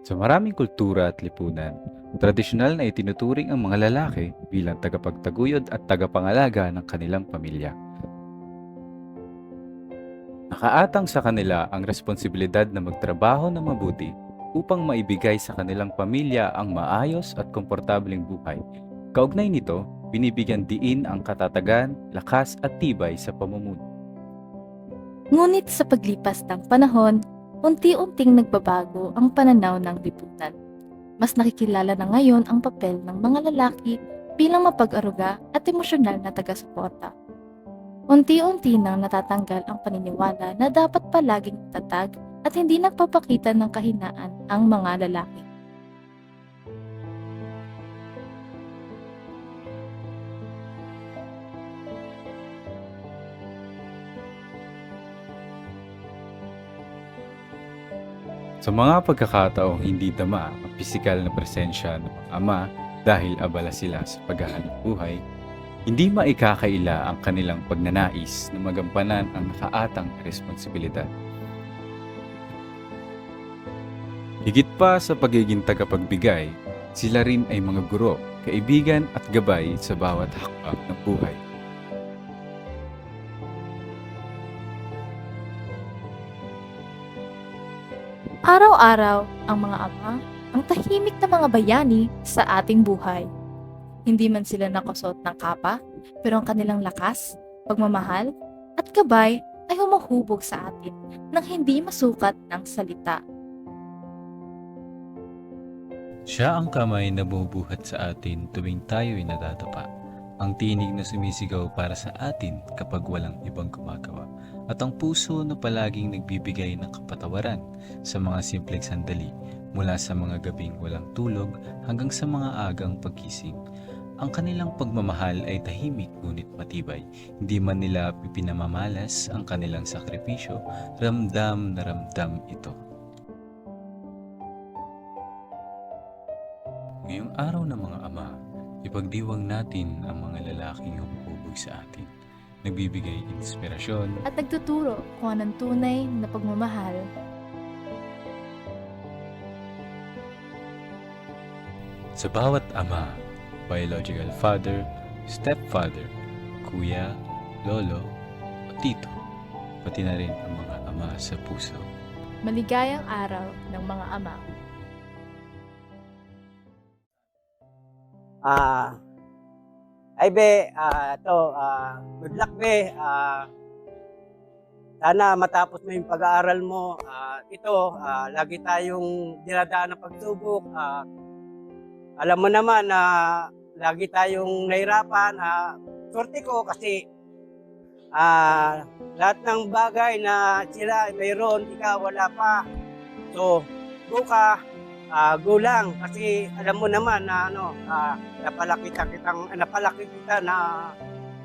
Sa maraming kultura at lipunan, tradisyonal na itinuturing ang mga lalaki bilang tagapagtaguyod at tagapangalaga ng kanilang pamilya. Nakaatang sa kanila ang responsibilidad na magtrabaho na mabuti upang maibigay sa kanilang pamilya ang maayos at komportableng buhay. Kaugnay nito, binibigyan diin ang katatagan, lakas at tibay sa pamumuno. Ngunit sa paglipas ng panahon, unti-unting nagbabago ang pananaw ng lipunan. Mas nakikilala na ngayon ang papel ng mga lalaki bilang mapag-aruga at emosyonal na taga-suporta. Unti-unti nang natatanggal ang paniniwala na dapat palaging tatag at hindi nagpapakita ng kahinaan ang mga lalaki. Sa mga pagkakataong hindi tama ang pisikal na presensya ng mga ama dahil abala sila sa paghahanap buhay, hindi maikakaila ang kanilang pagnanais na magampanan ang nakaatang responsibilidad. Higit pa sa pagiging tagapagbigay, sila rin ay mga guro, kaibigan at gabay sa bawat hakbang ng buhay. Araw-araw, ang mga ama ang tahimik na mga bayani sa ating buhay. Hindi man sila nakasuot ng kapa, pero ang kanilang lakas, pagmamahal, at gabay ay humuhubog sa atin nang hindi masukat ng salita. Siya ang kamay na bumubuhat sa atin tuwing tayo'y natatapa. Ang tinig na sumisigaw para sa atin kapag walang ibang gumagawa. At ang puso na palaging nagbibigay ng kapatawaran sa mga simpleng sandali mula sa mga gabing walang tulog hanggang sa mga agang pagkising. Ang kanilang pagmamahal ay tahimik ngunit matibay. Hindi man nila ipinamamalas ang kanilang sakripisyo, ramdam na ramdam ito. Ngayong araw ng mga ama, ipagdiwang natin ang mga lalaking humuhubog sa atin, nagbibigay inspirasyon At nagtuturo kung anong tunay na pagmamahal. sa bawat ama, biological father, stepfather, kuya, lolo, o tito, pati na rin ang mga ama sa puso. Maligayang araw ng mga ama. Ay be, good luck be. Sana matapos mo yung pag-aaral mo. Lagi tayong dinadaan ng pagsubok. Alam mo naman na lagi tayong nahirapan. Swerte ko kasi lahat ng bagay na sila mayroon, ikaw wala pa. So, go ka. Go lang kasi alam mo naman na napalaki kita na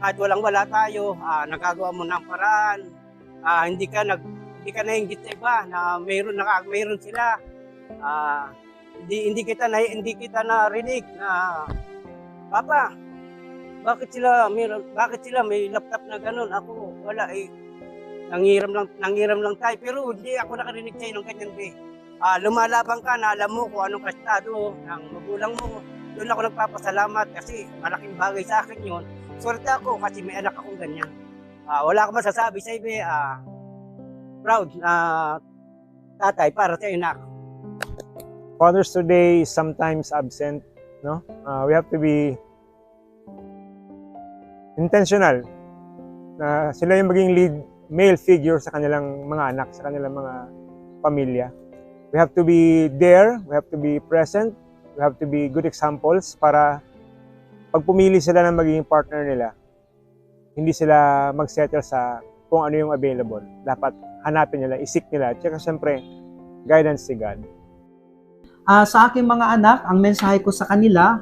kahit wala tayo, nagagawa mo ng paraan. Hindi ka nainggit sa iba na mayroon sila. Hindi kita narinig na Papa, bakit sila may laptop na ganun? Ako wala eh. Nangiram lang tayo pero hindi ako nakarinig sa ng ganyan be. Lumalaban ka na alam mo kung anong estado ng magulang mo. Doon ako nagpapasalamat kasi malaking bagay sa akin yun. Swerte ako kasi may anak akong ganyan. Wala akong masasabi sa ibe. Proud na tatay para sa anak. Father's Day is sometimes absent, no? We have to be intentional na sila yung maging lead male figure sa kanilang mga anak, sa kanilang mga pamilya. We have to be there, we have to be present, we have to be good examples para pag pumili sila ng magiging partner nila, hindi sila mag-settle sa kung ano yung available. Dapat hanapin nila, isik nila, at saka siyempre, guidance si God. Sa aking mga anak, ang mensahe ko sa kanila,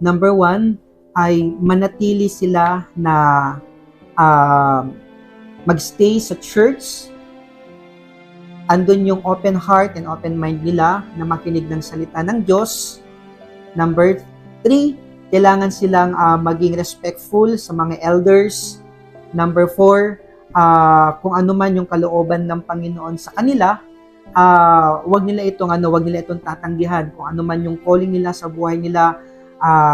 number 1, ay manatili sila na magstay sa church. Andun yung open heart and open mind nila na makinig ng salita ng Diyos. Number 3, kailangan silang maging respectful sa mga elders. Number 4, kung ano man yung kalooban ng Panginoon sa kanila, wag nila itong tatanggihan kung ano man yung calling nila sa buhay nila,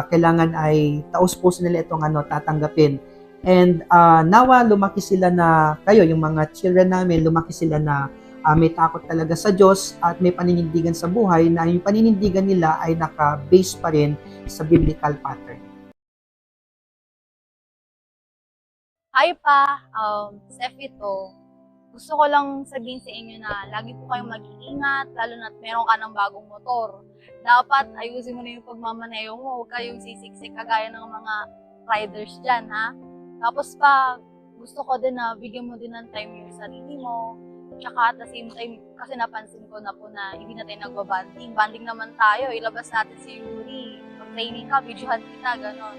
kailangan ay taos-puso nila itong tatanggapin. And nawa lumaki sila na kayo, yung mga children namin, lumaki sila na may takot talaga sa Diyos at may paninindigan sa buhay na yung paninindigan nila ay naka-base pa rin sa biblical pattern. Hi pa, Steph ito. Gusto ko lang sabihin sa inyo na lagi po kayong mag-iingat, lalo na't meron ka ng bagong motor. Dapat ayusin mo na yung pagmamaneho mo, huwag kayong sisiksik kagaya ng mga riders dyan, ha? Tapos pa, gusto ko din na bigyan mo din ng time yung sarili mo. Tsaka at the same time, kasi napansin ko na po na hindi na tayo nagbabanding. Banding naman tayo, ilabas natin si Yuri. Pag-training ka, videohan kita, gano'n.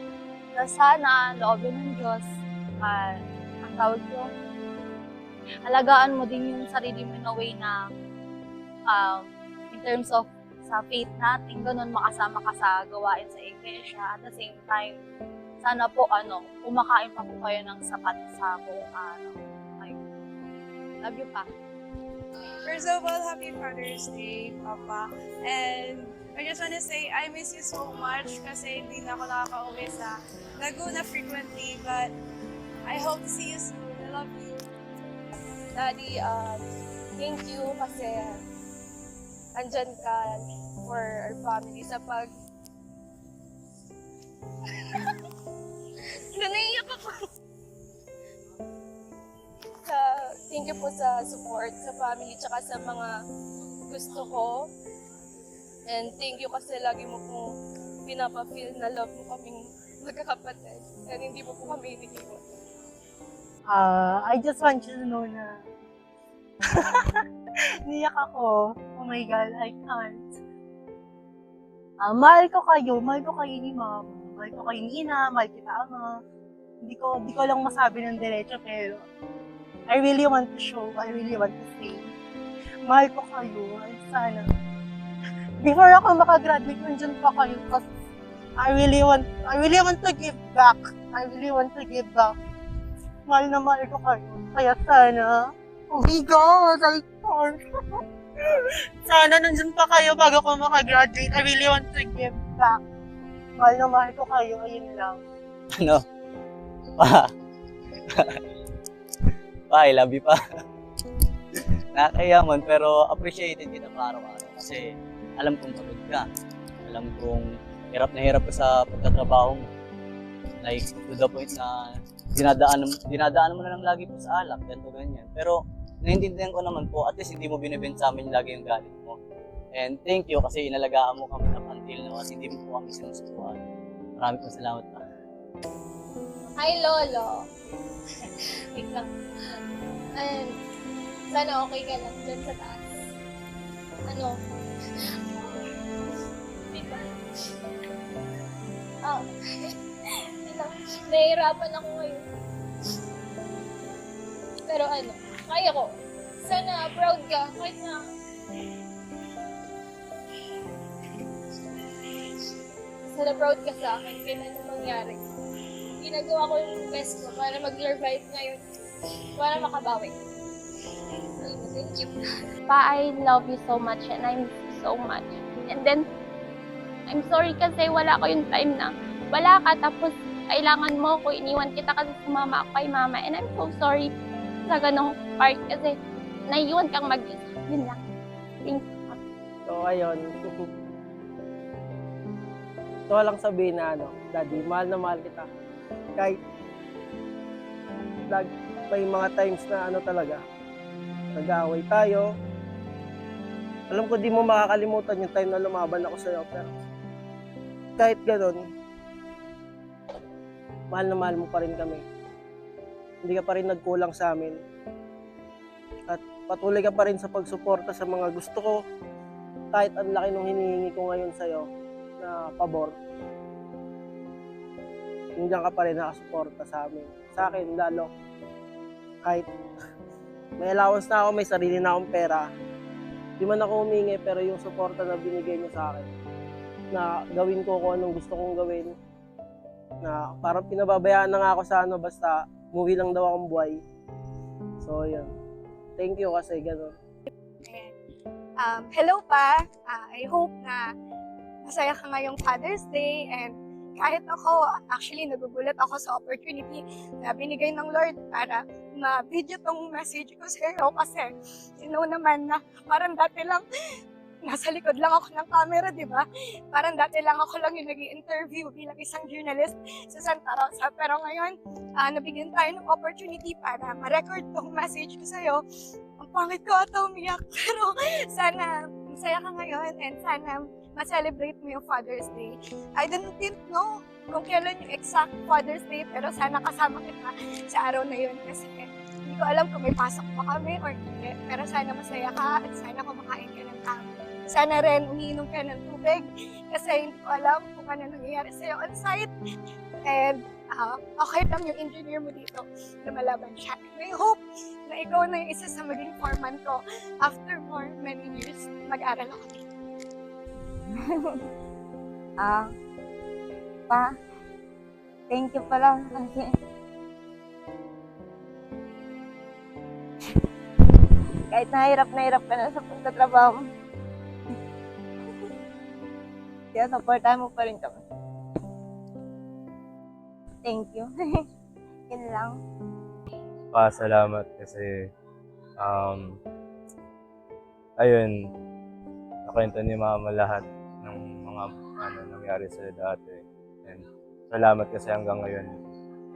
Tapos sana, loobin ng Diyos, ang tawag ko, alagaan mo din yung sarili mo in a way na in terms of sa faith natin, ganun makasama ka sa gawain sa iglesia. At the same time, sana po kumakain pa po kayo ng sapat sa buong araw. Ayun. Love you pa. First of all, happy Father's Day, Papa. And I just want to say, I miss you so much kasi hindi na ako nakaka-uwi sa Laguna frequently, but I hope to see you soon. I love you. Daddy, thank you kasi andyan ka for our family sa pag... Naiiyak ako. Thank you po sa support sa family tsaka sa mga gusto ko. And thank you kasi lagi mo pong pinapa-feel na love mo kaming magkakapatid. And hindi mo po kami iniiwan. I just want you to know na niyak ako. Oh my God, I can't. Mahal ko kayo ni Mama. Mahal ko kayo ni Ina, mahal kita Ama. Hindi ko lang masabi ng diretso pero I really want to show, I really want to say. Mahal ko kayo. At sana before ako makagraduate, nandyan pa kayo kasi I really want to give back. I really want to give back. Mahal na mahal ko kayo. Kaya sana, oh my God, I can't. Sana nandyan pa kayo bago ako makagraduate. I really want to give back. Mahal na mahal ko kayo. Ayun lang. I love you pa. Nakakayaman pero appreciated kita pa araw-araw kasi alam kong pagod ka. Alam kong hirap na hirap ka sa pagtatrabaho mo. Like, to the point na dinadaan mo na lang lagi po sa alak, ganito ganyan. Pero naiintindihan ko naman po, at least hindi mo binibend sa amin lagi yung galit mo. And thank you kasi inalagaan mo kami up until now at hindi mo po kami sinusubuan. Maraming po salamat pa. Hi, Lolo. Wait lang. And sana okay ka lang dyan sa taas. Wait lang. Wait lang. Nahihirapan ako ngayon. Pero kaya ko. Sana proud ka. Kahit na sana proud ka sa akin. Kaya anong mangyari. Ginagawa ko yung best ko para mag-survive ngayon. Para makabawi. Thank you. Pa, I love you so much and I miss you so much. And then, I'm sorry kasi wala ko yung time na wala ka tapos kailangan mo ko, iniwan kita kasi sumama ako kay Mama. And I'm so sorry sa ganong part kasi naiiwan kang mag-isa. Yun lang. Thank you. So, ayun. Ito lang sabihin na Daddy, mahal na mahal kita. Kahit may mga times na talaga, nag-aaway tayo. Alam ko di mo makakalimutan yung time na lumaban ako sa'yo, pero kahit ganun, mahal na mahal mo pa rin kami. Hindi ka pa rin nagkulang sa amin. At patuloy ka pa rin sa pagsuporta sa mga gusto ko, kahit ang laki nung hinihingi ko ngayon sa'yo na pabor. Nandiyan ka pa rin nakasuporta sa amin. Sa akin, lalo. Kahit may allowance na ako, may sarili na akong pera. Di man ako humingi, pero yung suporta na binigay niyo sa akin, na gawin ko kung anong gusto kong gawin, na parang pinababayaan na nga ako sa basta movie lang daw akong buhay. So, yun. Thank you kasi gano'n. Hello pa. I hope na masaya ka ngayong Father's Day, and kahit ako, actually nagugulat ako sa opportunity na binigay ng Lord para ma-video tong message ko sa iyo, kasi naman na parang dati lang nasa likod lang ako ng camera, di ba? Parang dati lang ako lang yung nag-i-interview bilang isang journalist sa Santa Rosa. Pero ngayon, nabigyan tayo ng opportunity para ma-record tong message ko sa'yo. Ang pangit ko ata umiyak, pero sana masaya ka ngayon and sana ma-celebrate mo yung Father's Day. I didn't know kung kailan yung exact Father's Day, pero sana kasama kita sa araw na yun kasi hindi ko alam kung may pasok pa kami or hindi. Pero sana masaya ka at sana kumakain ka ng tama. Sana rin umiinom ka ng tubig kasi hindi ko alam kung ano nangyayari sa'yo on site. And okay lang yung engineer mo dito na malaban siya. And I hope na ikaw na yung isa sa maging foreman ko after many years mag-aral ako dito. Pa, thank you pala kasi kahit nahirap ka na sa pagtatrabaho, kaya supportahan mo pa rin kami. Thank you. Yun lang. Salamat kasi ayun, nakwento ni Mama lahat ng mga nangyari sa dati. And salamat kasi hanggang ngayon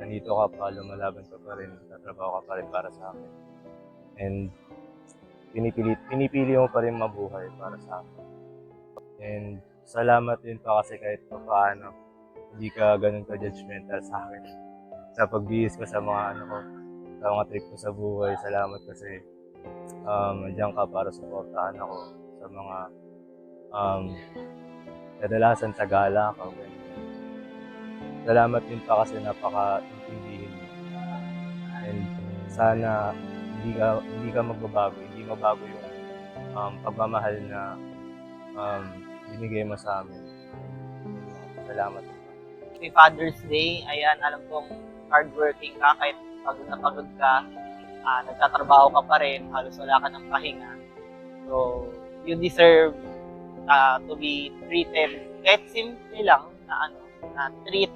nandito ka pa, lumalaban ka pa rin, tatrabaho ka pa rin para sa akin. And pinipili mo pa rin mabuhay para sa akin. And salamat din pa kasi kahit pa paano hindi ka ganun ka-judgmental sa akin. Sa pagbihis ko sa mga sa mga trip ko sa buhay. Salamat kasi nandiyan ka para suportahan ako sa mga kadalasan sa gala ka. Salamat din pa kasi napaka-intindihin mo. And sana hindi ka magbabago, hindi mabago yung pagmamahal na binigay mo sa amin. Salamat. Happy Father's Day. Ayan, alam kong hardworking ka, kahit pagod na pagod ka, nagtatrabaho ka pa rin, halos wala ka ng pahinga. So, you deserve to be treated, kahit simple lang na treat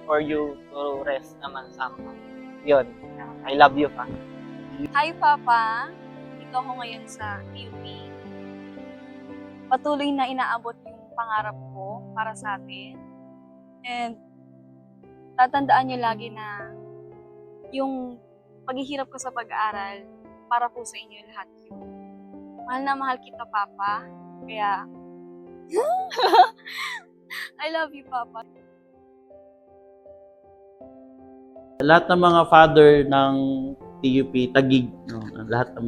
for you to rest naman somehow. Yun, I love you pa. Hi, Papa. Dito ako ngayon sa UP. Patuloy na inaabot yung pangarap ko para sa atin. And tatandaan niyo lagi na yung paghihirap ko sa pag-aaral para po sa inyo lahat yun. Mahal na mahal kita, Papa. Kaya, I love you, Papa. Lahat ng mga father ng TUP Taguig, no? Lahat ng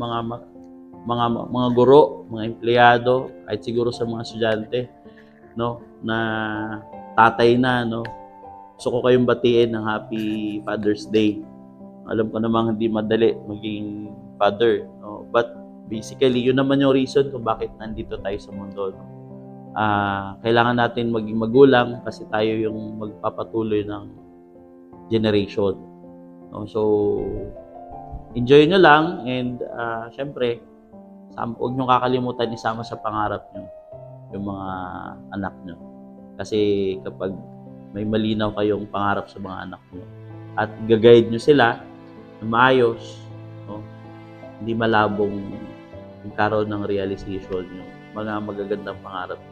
mga guro, mga empleyado, at siguro sa mga estudyante, no, na tatay na, no. Gusto ko kayong batiin ng Happy Father's Day. Alam ko namang hindi madali maging father, no. But basically, yun naman yung reason kung bakit nandito tayo sa mundo, no. Kailangan natin maging magulang kasi tayo yung magpapatuloy ng generation, no. So enjoy nyo lang, and syempre, huwag nyo kakalimutan isama sa pangarap nyo yung mga anak nyo. Kasi kapag may malinaw kayong pangarap sa mga anak nyo at gagayad nyo sila na maayos, no, hindi malabong magkaroon ng realization yung mga magagandang pangarap